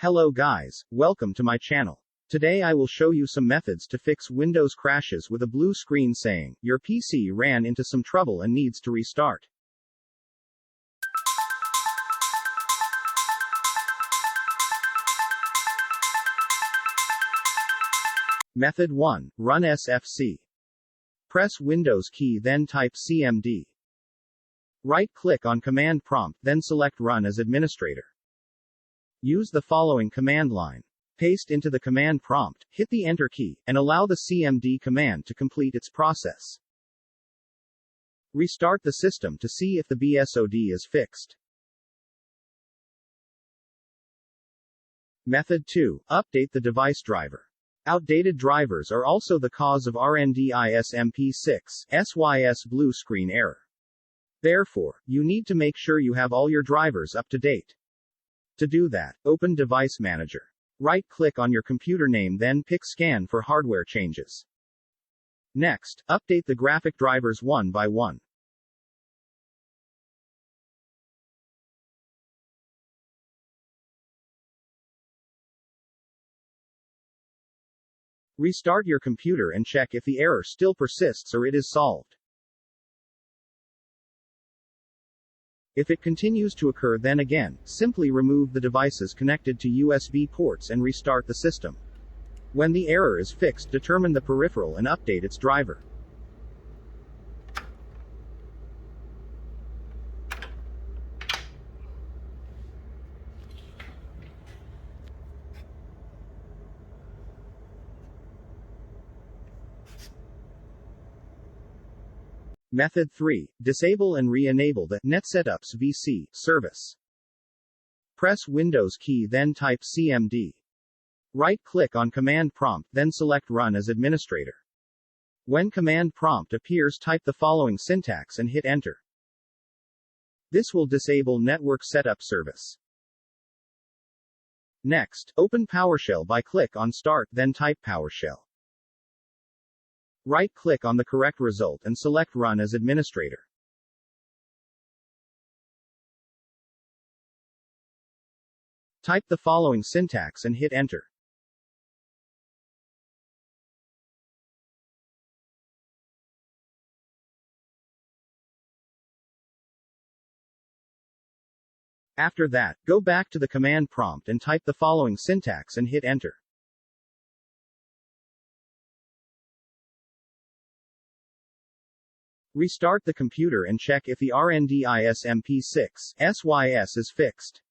Hello guys, welcome to my channel. Today I will show you some methods to fix Windows crashes with a blue screen saying, your PC ran into some trouble and needs to restart. Method 1. Run sfc. Press Windows key then type cmd. Right-click on command prompt then select Run as administrator. Use the following command line. Paste into the command prompt, hit the Enter key, and allow the cmd command to complete its process. Restart the system to see if the BSOD is fixed. Method 2. Update the device driver. Outdated drivers are also the cause of RNDISMP6.SYS blue screen error. Therefore, you need to make sure you have all your drivers up to date. To do that, open Device Manager. Right-click on your computer name then pick Scan for hardware changes. Next, update the graphic drivers one by one. Restart your computer and check if the error still persists or it is solved. If it continues to occur, then again, simply remove the devices connected to USB ports and restart the system. When the error is fixed, determine the peripheral and update its driver. Method 3. Disable and re-enable the netsetupsvc service. Press Windows key then type cmd. Right-click on command prompt then select Run as administrator. When command prompt appears, type the following syntax and hit Enter. This will disable network setup service. Next, open PowerShell by click on Start then type PowerShell. Right-click on the correct result and select Run as administrator. Type the following syntax and hit Enter. After that, go back to the command prompt and type the following syntax and hit Enter. Restart the computer and check if the RNDISMP6.SYS is fixed.